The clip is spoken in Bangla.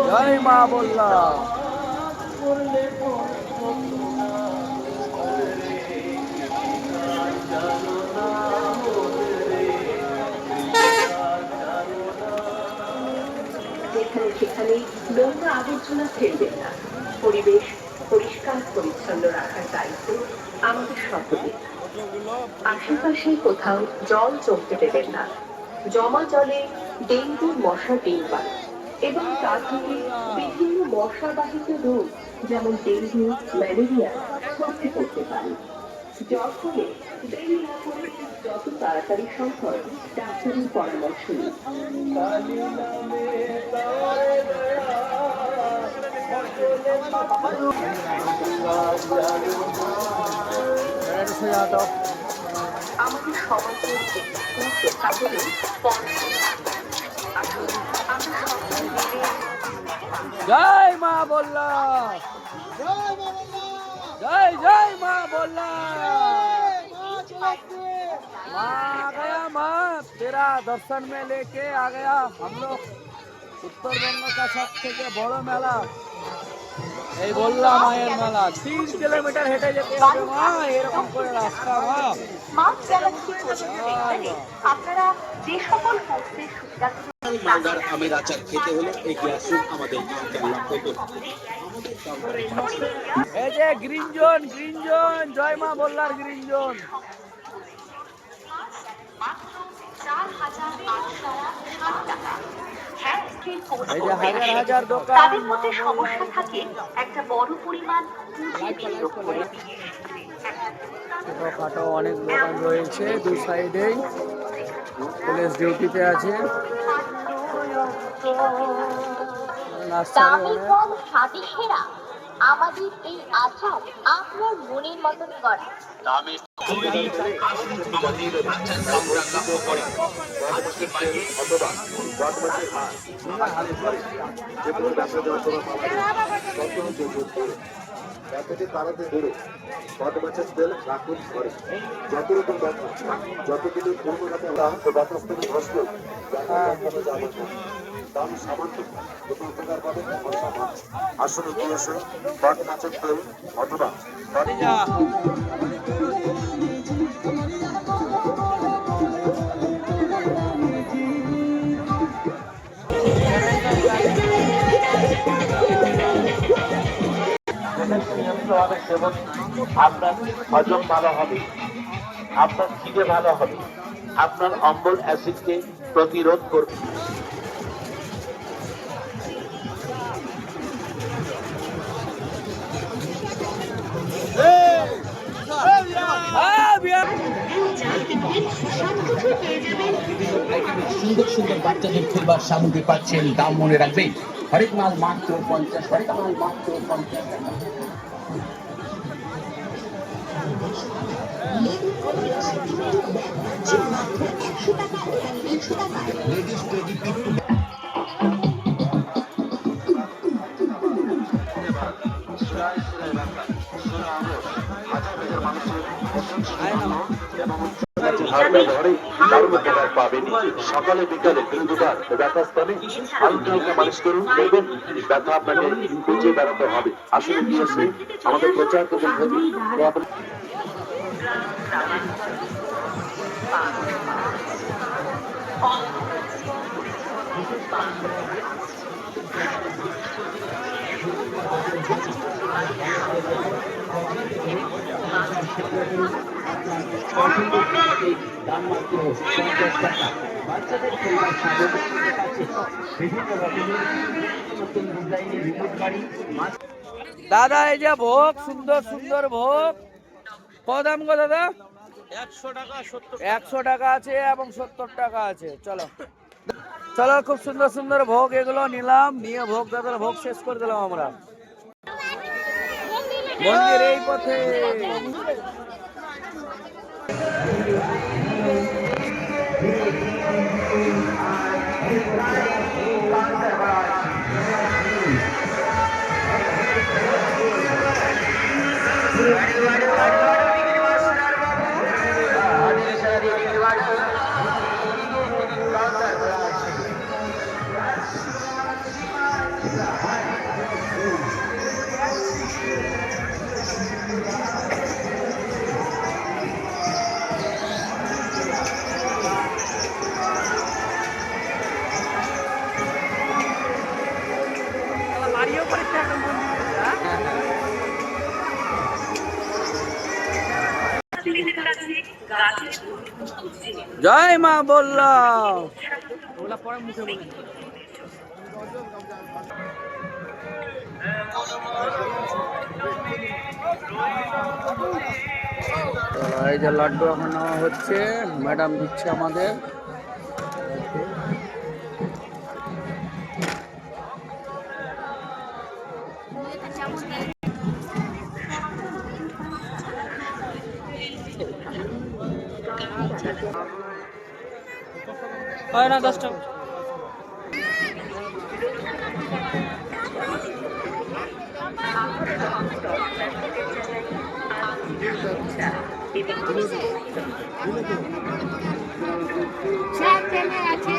জয় মা বললা। যেখানে সেখানে নোংরা আবর্জনা ফেলবেন না। পরিবেশ পরিষ্কার পরিচ্ছন্ন রাখার দায়িত্ব আমাদের সকলের। আশেপাশে কোথাও জল জমতে দেবেন না। জমা জলে ডেঙ্গু মশা ডিম পারে এবং তা থেকে বিভিন্ন মশাবাহিত রোগ যেমন ডেঙ্গু ম্যালেরিয়া ছড়িয়ে পড়তে পারে। জ্বর হলে দেরি না করে যত তাড়াতাড়ি সম্ভব ডাক্তারের পরামর্শ নিন। আমাদের সমাজের একটি প্রথা হলো জয় মা বললা। जय जय माँ बोलना। माँ आ गया, माँ तेरा दर्शन में लेके आ गया हम लोग उत्तरबंग का सबसे बड़ो मेला এই বললাম মায়ের মেলা 3 কিলোমিটার হেঁটে যেতে হবে মা, এরকম করে রাস্তা মা। আপনারা যে সকল পোস্টের সুবিধা মালদার আমের আচার খেতে হলে এগিয়ে আসুন আমাদের এই যে গ্রিন জোন, গ্রিন জোন, জয় মা বললার গ্রিন জোন। এই যে হাজার হাজার দোকান। তাদের মধ্যে সমস্যা থাকে একটা বড় পরিমাণ ছোটখাটো অনেক দোকান রয়েছে দু সাইডেই, পুলিশ ডিউটিতে আছে। আমাদের এই আচার আপনার মনের মতন করা। তাড়াতে ধরে কত বছর তেল রাখুন করে যত রকম ব্যথা যত কিছু পূর্ণ ব্যথাস্থলী বসলো দাম সামান্য উপকার পাবে আসলে কি আছে কত মাছের তেল অথবা সেবন আপনার হজম ভালো হবে, আপনার খিদে ভালো হবে, আপনার অম্বল অ্যাসিডকে প্রতিরোধ করবে। সুন্দর সুন্দর বাচ্চাদের খেলবার সামগ্রী পাচ্ছেন, দাম মনে রাখবেন। হরেক মাল মাত্র 50, হরেক মাল মাত্র 50 টাকা। সকালে বিকালে দুবার ব্যথাস্থানে হালকা হালকা মালিশ করুন, দেখবেন ব্যথা আপনাকে খুঁজে বেড়াতে হবে। আসলে কি আছে আমাদের প্রচার করবেন দাদা এই যে ভোগ, সুন্দর সুন্দর ভোগ, কত দাম গো দাদা? 100 টাকা, 100 টাকা আছে এবং 70 টাকা আছে। চলো চলো, খুব সুন্দর সুন্দর ভোগ এগুলো নিলাম, নিয়ে ভোগ দাদার ভোগ শেষ করে দিলাম আমরা। মন্দির এই পথে। জয় মা বললা। এই যে লাড্ডু এখন নেওয়া হচ্ছে, ম্যাডাম দিচ্ছে আমাদের। হয় না 10 টাকা। আছে